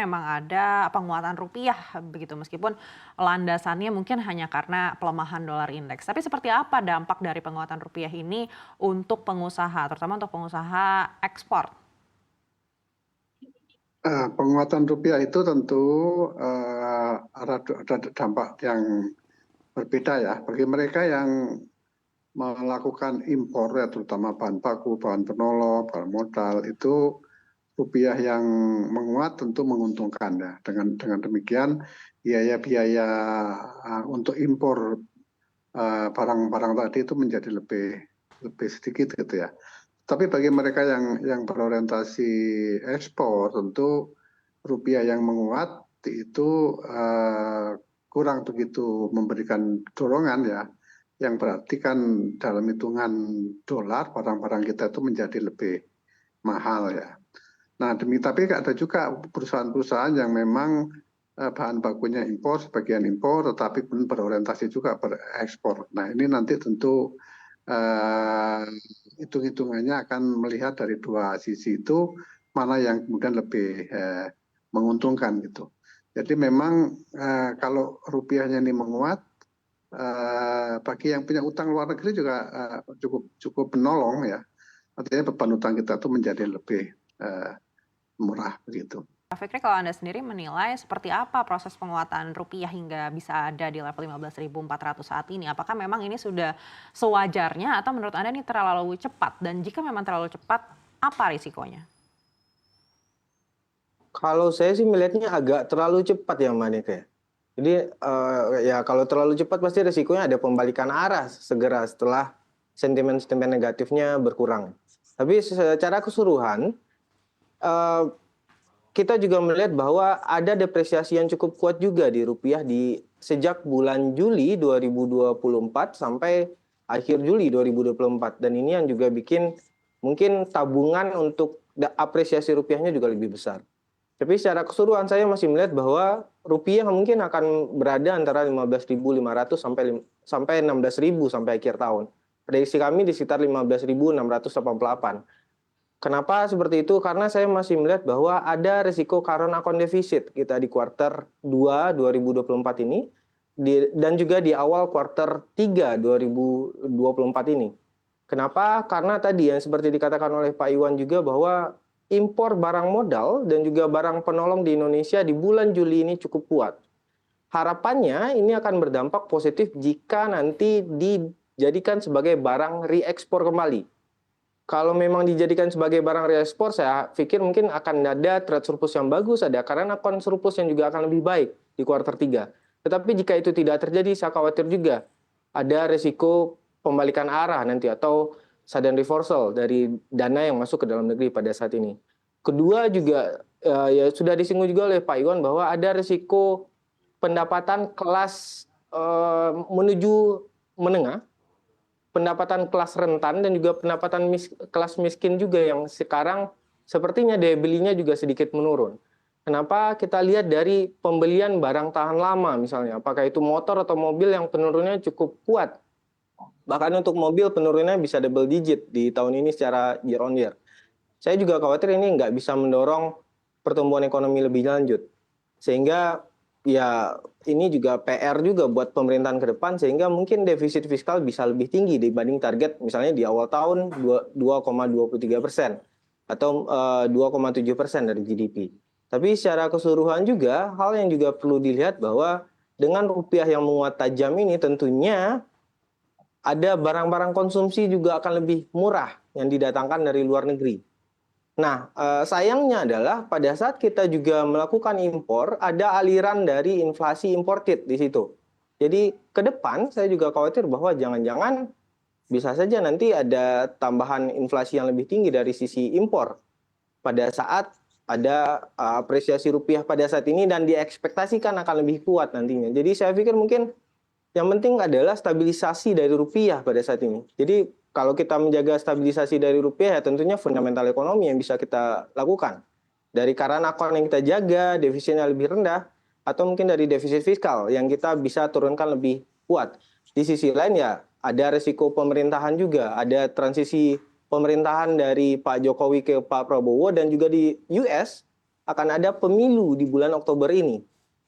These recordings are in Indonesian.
Memang ada penguatan rupiah begitu, meskipun landasannya mungkin hanya karena pelemahan dolar indeks. Tapi seperti apa dampak dari penguatan rupiah ini untuk pengusaha, terutama untuk pengusaha ekspor? Penguatan rupiah itu tentu ada dampak yang berbeda ya. Bagi mereka yang melakukan impor ya, terutama bahan baku, bahan penolong, bahan modal, itu rupiah yang menguat tentu menguntungkan ya. Dengan demikian biaya-biaya untuk impor barang-barang tadi itu menjadi lebih sedikit gitu ya. Tapi bagi mereka yang berorientasi ekspor, tentu rupiah yang menguat itu kurang begitu memberikan dorongan ya, yang berarti kan dalam hitungan dolar barang-barang kita itu menjadi lebih mahal ya. Nah, tapi ada juga perusahaan-perusahaan yang memang bahan bakunya impor, sebagian impor, tetapi pun berorientasi juga berekspor. Nah, ini nanti tentu hitung-hitungannya akan melihat dari dua sisi itu mana yang kemudian lebih menguntungkan gitu. Jadi memang kalau rupiahnya ini menguat, bagi yang punya utang luar negeri juga cukup menolong ya. Artinya beban utang kita itu menjadi lebih murah begitu. Pak Fikri, kalau Anda sendiri menilai seperti apa proses penguatan rupiah hingga bisa ada di level 15.400 saat ini? Apakah memang ini sudah sewajarnya atau menurut Anda ini terlalu cepat? Dan jika memang terlalu cepat, apa risikonya? Kalau saya sih melihatnya agak terlalu cepat ya Mbak Nika. Jadi ya kalau terlalu cepat pasti risikonya ada pembalikan arah segera setelah sentimen-sentimen negatifnya berkurang. Tapi secara keseluruhan kita juga melihat bahwa ada depresiasi yang cukup kuat juga di rupiah di sejak bulan Juli 2024 sampai akhir Juli 2024. Dan ini yang juga bikin mungkin tabungan untuk apresiasi rupiahnya juga lebih besar. Tapi secara keseluruhan saya masih melihat bahwa rupiah mungkin akan berada antara 15.500 sampai 16.000 sampai akhir tahun. Prediksi kami di sekitar 15.688. Kenapa seperti itu? Karena saya masih melihat bahwa ada risiko current account deficit kita di kuartal 2 2024 ini dan juga di awal kuartal 3 2024 ini. Kenapa? Karena tadi yang seperti dikatakan oleh Pak Iwan juga bahwa impor barang modal dan juga barang penolong di Indonesia di bulan Juli ini cukup kuat. Harapannya ini akan berdampak positif jika nanti dijadikan sebagai barang reekspor kembali. Kalau memang dijadikan sebagai barang reekspor, saya pikir mungkin akan ada trade surplus yang bagus, ada karena account surplus yang juga akan lebih baik di kuartal 3. Tetapi jika itu tidak terjadi, saya khawatir juga ada risiko pembalikan arah nanti atau sudden reversal dari dana yang masuk ke dalam negeri pada saat ini. Kedua juga ya sudah disinggung juga oleh Pak Iwan bahwa ada risiko pendapatan kelas menuju menengah, pendapatan kelas rentan dan juga pendapatan kelas miskin juga yang sekarang sepertinya daya belinya juga sedikit menurun. Kenapa? Kita lihat dari pembelian barang tahan lama misalnya, apakah itu motor atau mobil yang penurunannya cukup kuat. Bahkan untuk mobil penurunannya bisa double digit di tahun ini secara year on year. Saya juga khawatir ini nggak bisa mendorong pertumbuhan ekonomi lebih lanjut. Sehingga ya ini juga PR juga buat pemerintahan ke depan sehingga mungkin defisit fiskal bisa lebih tinggi dibanding target misalnya di awal tahun 2,23% atau 2,7% dari GDP. Tapi secara keseluruhan juga hal yang juga perlu dilihat bahwa dengan rupiah yang menguat tajam ini tentunya ada barang-barang konsumsi juga akan lebih murah yang didatangkan dari luar negeri. Nah, sayangnya adalah pada saat kita juga melakukan impor, ada aliran dari inflasi imported di situ. Jadi ke depan saya juga khawatir bahwa jangan-jangan bisa saja nanti ada tambahan inflasi yang lebih tinggi dari sisi impor pada saat ada apresiasi rupiah pada saat ini dan diekspektasikan akan lebih kuat nantinya. Jadi saya pikir mungkin yang penting adalah stabilisasi dari rupiah pada saat ini. Jadi kalau kita menjaga stabilisasi dari rupiah ya tentunya fundamental ekonomi yang bisa kita lakukan. Dari current account yang kita jaga, defisitnya lebih rendah, atau mungkin dari defisit fiskal yang kita bisa turunkan lebih kuat. Di sisi lain ya ada resiko pemerintahan juga, ada transisi pemerintahan dari Pak Jokowi ke Pak Prabowo dan juga di US akan ada pemilu di bulan Oktober ini.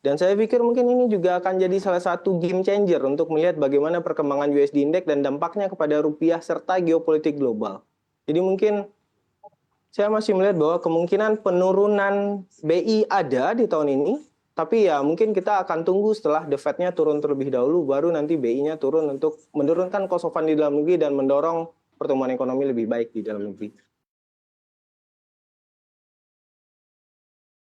Dan saya pikir mungkin ini juga akan jadi salah satu game changer untuk melihat bagaimana perkembangan USD Index dan dampaknya kepada rupiah serta geopolitik global. Jadi mungkin saya masih melihat bahwa kemungkinan penurunan BI ada di tahun ini, tapi ya mungkin kita akan tunggu setelah The Fed-nya turun terlebih dahulu, baru nanti BI-nya turun untuk menurunkan cost of fund di dalam negeri dan mendorong pertumbuhan ekonomi lebih baik di dalam negeri.